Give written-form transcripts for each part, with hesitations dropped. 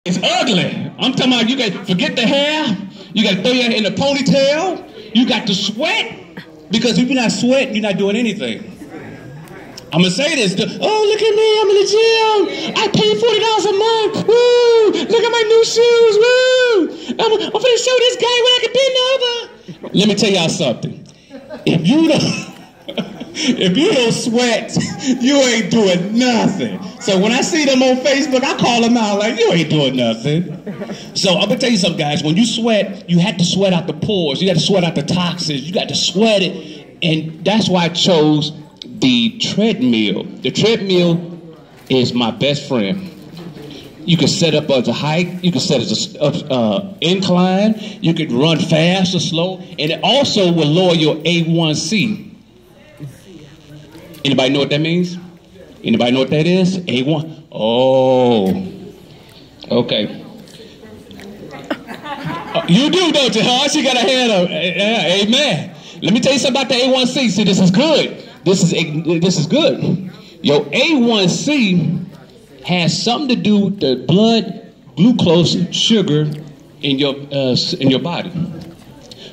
It's ugly. I'm talking about you got to forget the hair. You got to throw your hair in a ponytail. You got to sweat. Because if you're not sweating, you're not doing anything. I'm going to say this. Oh, look at me. I'm in the gym. I pay $40 a month. Woo. Look at my new shoes. Woo. I'm going to show this guy what I can bend over. Let me tell y'all something. If you don't sweat, you ain't doing nothing. So when I see them on Facebook, I call them out like, you ain't doing nothing. So I'm going to tell you something, guys. When you sweat, you have to sweat out the pores. You got to sweat out the toxins. You got to sweat it. And that's why I chose the treadmill. The treadmill is my best friend. You can set up as a hike. You can set as an incline. You can run fast or slow. And it also will lower your A1C. Anybody know what that means? Anybody know what that is? A1? Oh. Okay. You do, don't you, huh? She got her hand up. Amen. Let me tell you something about the A1C. See, this is good. This is good. Your A1C has something to do with the blood glucose sugar in your body.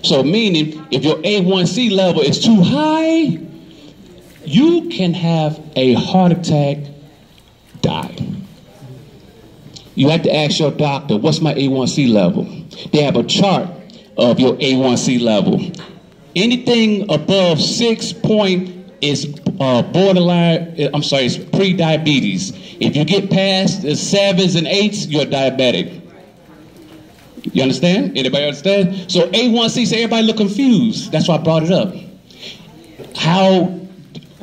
So meaning, if your A1C level is too high, you can have a heart attack, die. You have to ask your doctor, what's my A1C level? They have a chart of your A1C level. Anything above 6 point is borderline, it's pre-diabetes. If you get past the 7s and 8s, you're diabetic. You understand? Anybody understand? So A1C, so everybody look confused. That's why I brought it up. How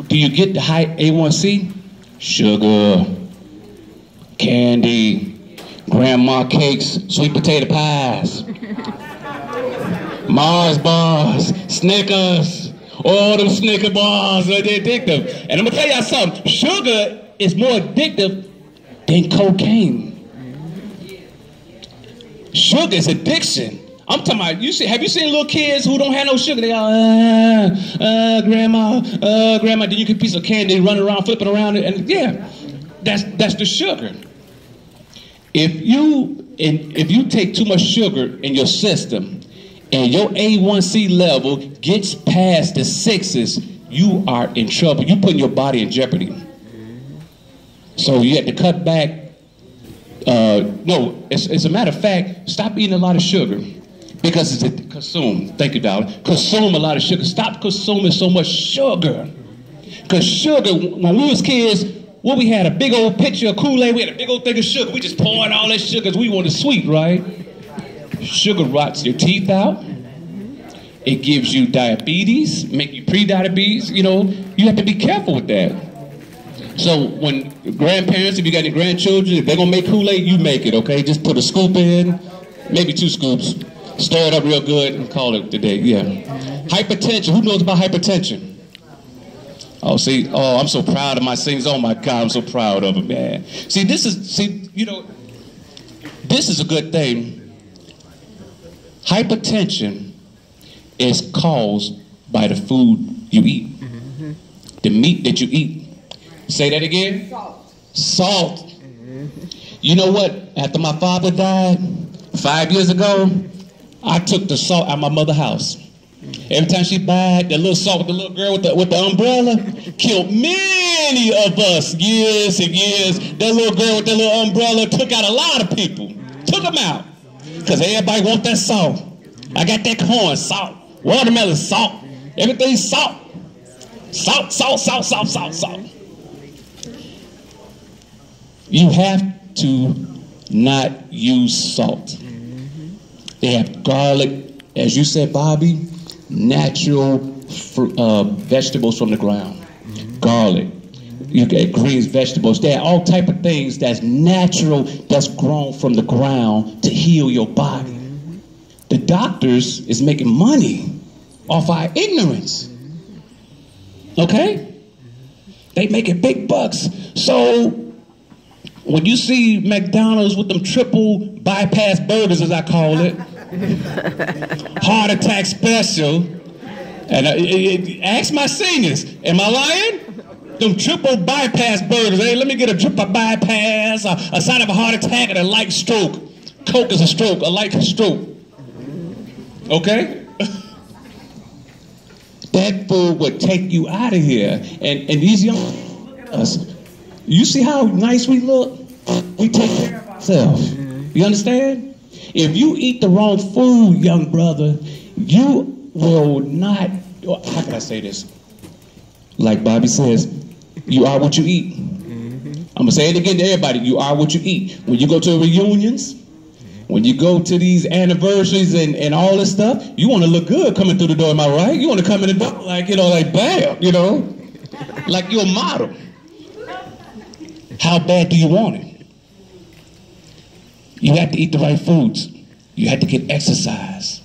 do you get the high A1C? Sugar, candy, grandma cakes, sweet potato pies, Mars bars, Snickers, all them Snicker bars, they're addictive. And I'm gonna tell y'all something, sugar is more addictive than cocaine. Sugar is addiction. I'm talking about, have you seen little kids who don't have no sugar? They all, grandma, grandma. Then you get a piece of candy running around, flipping around, and yeah, that's the sugar. If you take too much sugar in your system and your A1C level gets past the 6s, you are in trouble. You're putting your body in jeopardy. So you have to cut back. No, as a matter of fact, stop eating a lot of sugar. Because it's consume. Thank you, darling. Consume a lot of sugar. Stop consuming so much sugar. Because sugar, when we was kids, what we had, a big old pitcher of Kool-Aid, we had a big old thing of sugar. We just pouring all that sugar because we wanted sweet, right? Sugar rots your teeth out. It gives you diabetes, make you pre-diabetes. You know, you have to be careful with that. So when grandparents, if you got any grandchildren, if they're going to make Kool-Aid, you make it, okay? Just put a scoop in, maybe 2 scoops. Stir it up real good and call it today, yeah. Hypertension, who knows about hypertension? Oh, see, oh, I'm so proud of my singers. Oh my God, I'm so proud of them, man. See, this is a good thing. Hypertension is caused by the food you eat. The meat that you eat. Say that again? Salt. You know what? After my father died 5 years ago, I took the salt out of my mother's house. Every time she bought the little salt with the little girl with the umbrella, killed many of us years and years. That little girl with that little umbrella took out a lot of people. Took them out. Because everybody want that salt. I got that corn, salt. Watermelon, salt. Everything's salt. Salt, salt, salt, salt, salt, salt. You have to not use salt. They have garlic, as you said, Bobby, natural vegetables from the ground. Garlic, you get greens, vegetables. There are all type of things that's natural, that's grown from the ground to heal your body. The doctors is making money off our ignorance. Okay? They making big bucks. So when you see McDonald's with them triple bypass burgers, as I call it, heart attack special, and ask my singers, am I lying? Them triple bypass burgers. Hey, let me get a triple bypass, a sign of a heart attack, and a light stroke. Coke is a stroke, a light stroke. Okay? That food would take you out of here. And these young us, you see how nice we look? We take care of ourselves. You understand? If you eat the wrong food, young brother, you will not, how can I say this? Like Bobby says, you are what you eat. I'm going to say it again to everybody. You are what you eat. When you go to reunions, when you go to these anniversaries and all this stuff, you want to look good coming through the door, am I right? You want to come in the door like, like bam, like you're a model. How bad do you want it? You have to eat the right foods. You have to get exercise.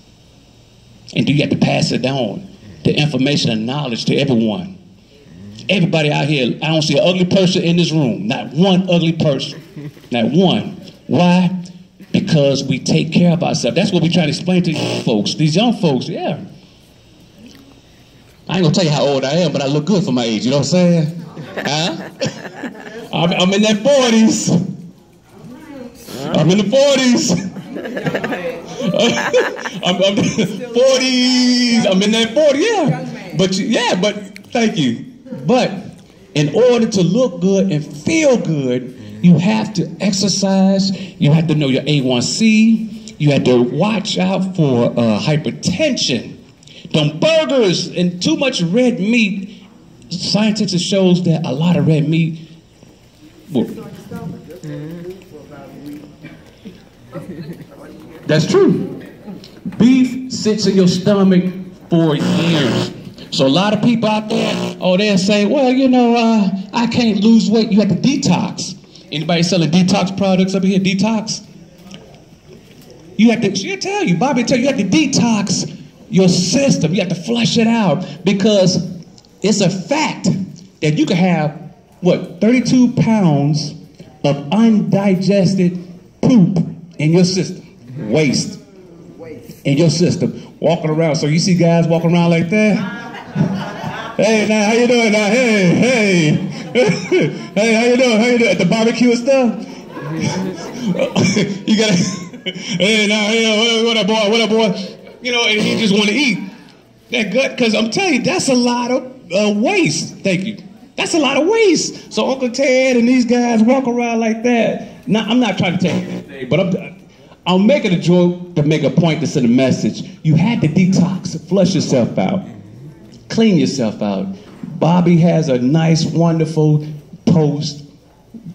And you have to pass it down, the information and knowledge to everyone. Everybody out here, I don't see an ugly person in this room. Not one ugly person. Not one. Why? Because we take care of ourselves. That's what we try to explain to young folks. These young folks, yeah. I ain't gonna tell you how old I am, but I look good for my age. You know what I'm saying? Huh? I'm in that 40s. I'm in the 40s. I'm 40s. I'm in that 40. Yeah. But thank you. But in order to look good and feel good, you have to exercise. You have to know your A1C. You have to watch out for hypertension. Them burgers and too much red meat. Scientists shows that a lot of red meat. That's true. Beef sits in your stomach for years. So a lot of people out there, they'll say, well, I can't lose weight. You have to detox. Anybody selling detox products up here? Detox? She'll tell you, Bobby will tell you, you have to detox your system. You have to flush it out because it's a fact that you can have, 32 pounds of undigested poop in your system. Waste in your system. Walking around. So you see guys walking around like that? Hey, now, how you doing now? Hey. Hey, how you doing? At the barbecue and stuff? You gotta, hey, now, what up, boy? And he just want to eat that gut, because I'm telling you, that's a lot of waste. Thank you. That's a lot of waste. So Uncle Ted and these guys walk around like that. Now, I'm not trying to tell you anything, but I'm making a joke to make a point to send a message. You had to detox, flush yourself out, clean yourself out. Bobby has a nice, wonderful post,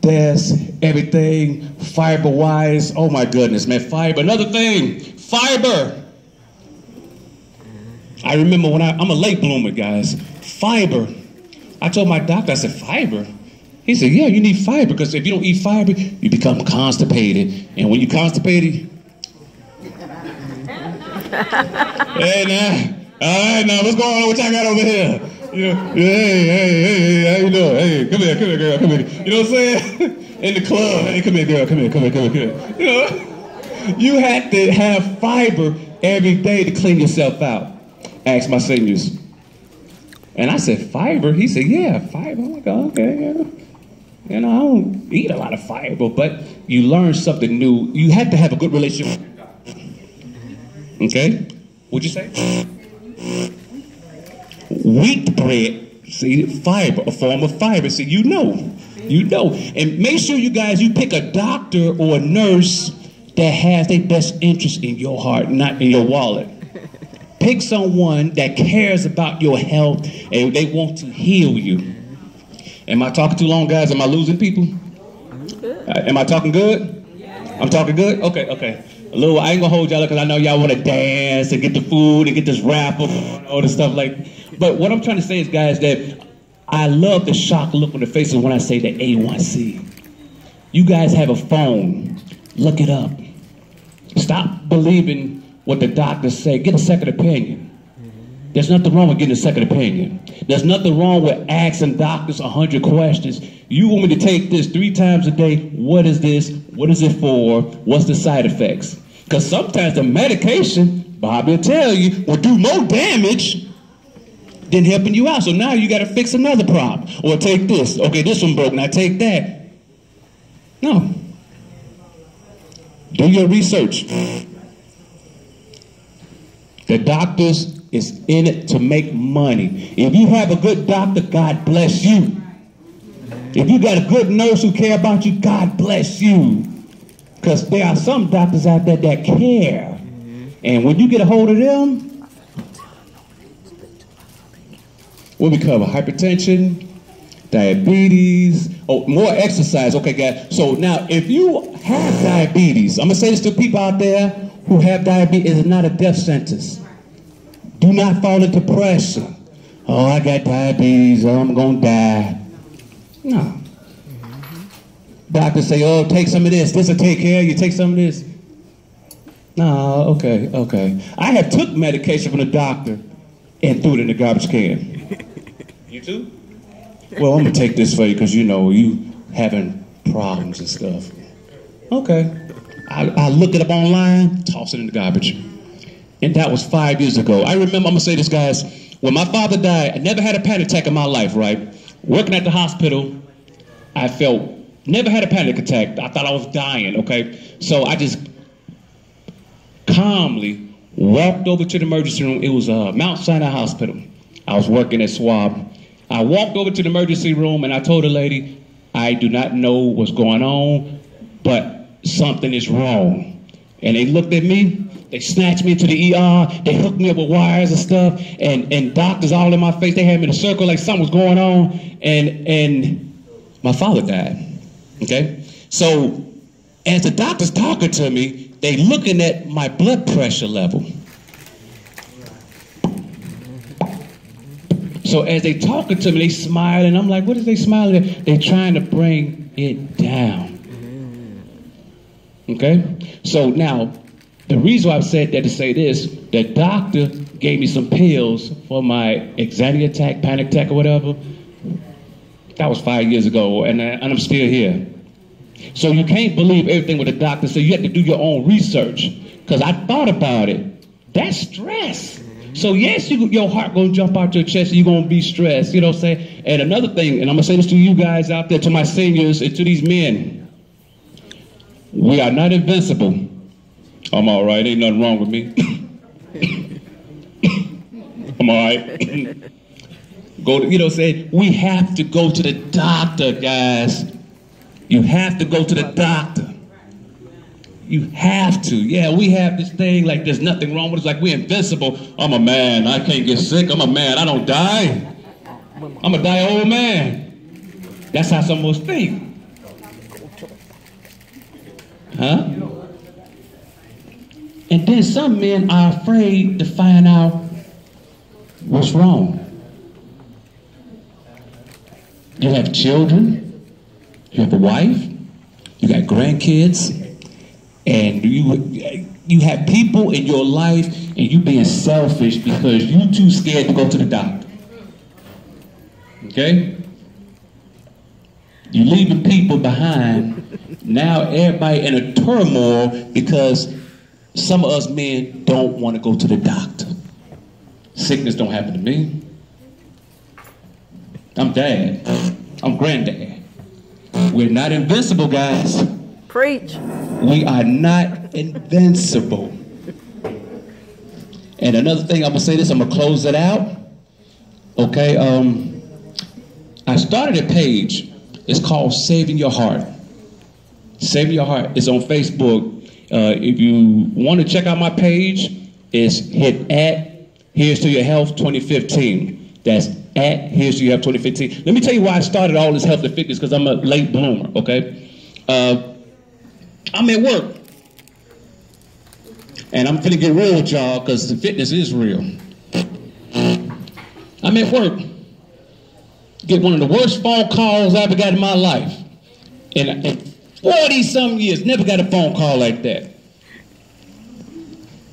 desk, everything, fiber-wise. Oh my goodness, man, fiber. Another thing, fiber. I remember when I'm a late bloomer, guys. Fiber. I told my doctor, I said, fiber? He said, yeah, you need fiber, because if you don't eat fiber, you become constipated. And when you're constipated, hey, now, all right, now, what's going on? What y'all got over here? Hey, how you doing? Hey, come here, girl, come here. You know what I'm saying? In the club, hey, come here, girl, come here. You have to have fiber every day to clean yourself out. Ask my seniors. And I said, fiber? He said, yeah, fiber. I'm like, okay, I don't eat a lot of fiber, but you learn something new. You have to have a good relationship. Okay? What'd you say? Wheat bread, see, fiber, a form of fiber. See, you know. And make sure you pick a doctor or a nurse that has their best interest in your heart, not in your wallet. Pick someone that cares about your health and they want to heal you. Am I talking too long, guys? Am I losing people? Am I talking good? I'm talking good? Okay. I ain't gonna hold y'all because I know y'all want to dance and get the food and get this wrap up and all this stuff but what I'm trying to say is, guys, that I love the shocked look on the faces when I say the A1C. You guys have a phone. Look it up. Stop believing what the doctors say. Get a second opinion. There's nothing wrong with getting a second opinion. There's nothing wrong with asking doctors 100 questions. You want me to take this 3 times a day? What is this? What is it for? What's the side effects? Because sometimes the medication, Bob will tell you, will do more damage than helping you out. So now you got to fix another problem. Or take this. Okay, this one broke. Now take that. No. Do your research. The doctors is in it to make money. If you have a good doctor, God bless you. If you got a good nurse who care about you, God bless you. Because there are some doctors out there that care. And when you get a hold of them, what we cover? Hypertension, diabetes, more exercise. Okay, guys. So now, if you have diabetes, I'm going to say this to people out there who have diabetes, it is not a death sentence. Do not fall into depression. Oh, I got diabetes, oh, I'm going to die. No. Doctors say, oh, take some of this. This will take care of you. Take some of this. No, okay. I have took medication from the doctor and threw it in the garbage can. You too? Well, I'm going to take this for you because, you know, you having problems and stuff. Okay. I look it up online, toss it in the garbage. And that was 5 years ago. I remember, I'm going to say this, guys. When my father died, I never had a panic attack in my life, right? Working at the hospital, I never had a panic attack. I thought I was dying, okay? So I just calmly walked over to the emergency room. It was Mount Sinai Hospital. I was working at Schwab. I walked over to the emergency room and I told the lady, I do not know what's going on, but something is wrong. And they looked at me. They snatched me into the ER. They hooked me up with wires and stuff. And doctors all in my face. They had me in a circle like something was going on. And my father died. Okay? So as the doctor's talking to me, they looking at my blood pressure level. So as they talking to me, they smiling. I'm like, what is they smiling at? They trying to bring it down. Okay? So now, the reason why I've said that to say this, the doctor gave me some pills for my anxiety attack, panic attack, or whatever. That was 5 years ago, and I'm still here. So you can't believe everything what the doctor said. You have to do your own research. Because I thought about it. That's stress. So yes, your heart going to jump out your chest and you're going to be stressed. You know what I'm saying? And another thing, and I'm going to say this to you guys out there, to my seniors and to these men. We are not invincible. I'm all right. Ain't nothing wrong with me. I'm all right. You know, say we have to go to the doctor, guys. You have to go to the doctor. You have to. Yeah, we have this thing like there's nothing wrong with us. Like we're invincible. I'm a man. I can't get sick. I'm a man. I don't die. I'm a die old man. That's how some of us think. Huh? And then some men are afraid to find out what's wrong. You have children, you have a wife, you got grandkids, and you have people in your life and you being selfish because you too scared to go to the doctor. Okay? You're leaving people behind. Now everybody in a turmoil because some of us men don't want to go to the doctor. Sickness don't happen to me. I'm dad. I'm granddad. We're not invincible, guys. Preach. We are not invincible. And another thing, I'm going to say this, I'm going to close it out. Okay, I started a page. It's called Saving Your Heart. Saving Your Heart. It's on Facebook. If you want to check out my page, it's hit @Here's to Your Health 2015. That's @Here's to Your Health 2015. Let me tell you why I started all this health and fitness, because I'm a late bloomer, okay? I'm at work. And I'm finna get real with y'all, because the fitness is real. I'm at work. Get one of the worst phone calls I ever got in my life. And 40-some years, never got a phone call like that.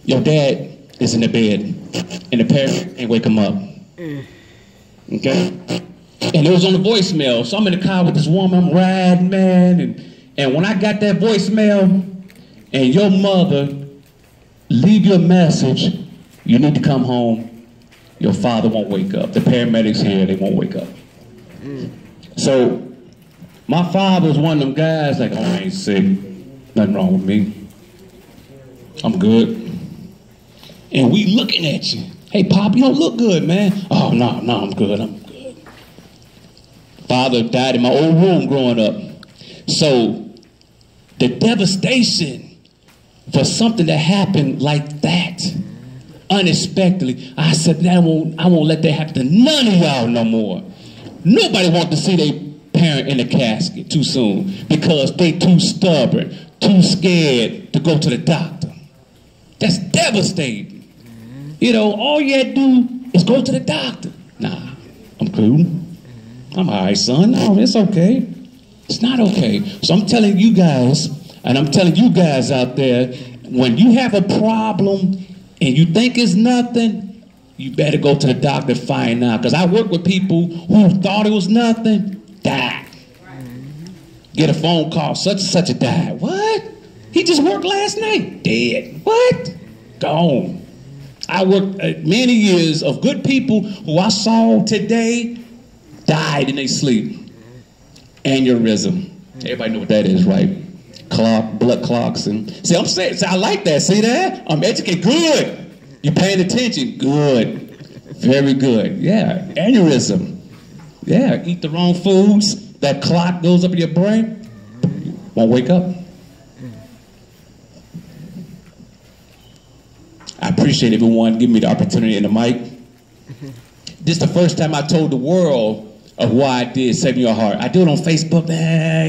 Your dad is in the bed, and the parent ain't wake him up. Okay? And it was on the voicemail. So I'm in the car with this woman, I'm riding, man. And when I got that voicemail, and your mother leave you a message, you need to come home. your father won't wake up. The paramedics here, they won't wake up. So my father was one of them guys like, oh, I ain't sick. Nothing wrong with me. I'm good. And we looking at you. Hey, Pop, you don't look good, man. Oh, no, I'm good. I'm good. Father died in my old room growing up. So the devastation for something that happened like that, unexpectedly, I said, I won't let that happen to none of y'all no more. Nobody wants to see their parent in a casket too soon because they too stubborn, too scared to go to the doctor. That's devastating. You know, all you had to do is go to the doctor. Nah, I'm cool. I'm all right, son. No, it's okay. It's not okay. So I'm telling you guys, and I'm telling you guys out there, when you have a problem and you think it's nothing, you better go to the doctor and find out. Because I work with people who thought it was nothing, died. Get a phone call, such and such a died. What? He just worked last night. Dead. What? Gone. I worked many years of good people who I saw today died in their sleep. Aneurysm. Everybody know what that is, right? Blood clots. And see, I'm saying, I like that. See that? I'm educated. Good. You're paying attention. Good. Very good. Yeah. Aneurysm. Yeah. Eat the wrong foods. That clot goes up in your brain. Won't wake up. I appreciate everyone giving me the opportunity and the mic. This is the first time I told the world of why I did Save Your Heart. I do it on Facebook,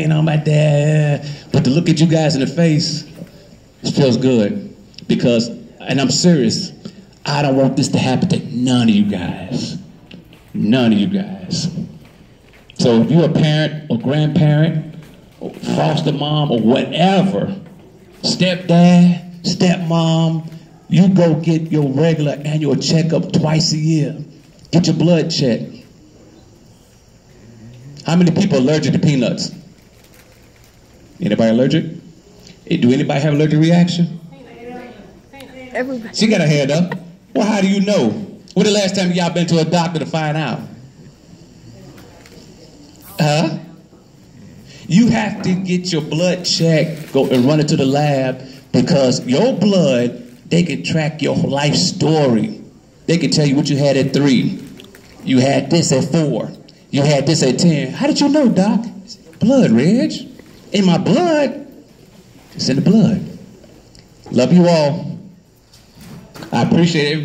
you know, my dad. But to look at you guys in the face, it feels good. Because, and I'm serious, I don't want this to happen to none of you guys. None of you guys. So if you're a parent or grandparent, or foster mom or whatever, stepdad, stepmom, you go get your regular annual checkup twice a year. Get your blood checked. How many people are allergic to peanuts? Anybody allergic? Do anybody have an allergic reaction? Everybody. She got her hand up. Well, how do you know? When the last time y'all been to a doctor to find out? Huh? You have to get your blood checked, go and run it to the lab, because your blood, they can track your life story. They can tell you what you had at 3. You had this at 4. You had this at 10. How did you know, Doc? Blood, Reg. In my blood. It's in the blood. Love you all. I appreciate everybody.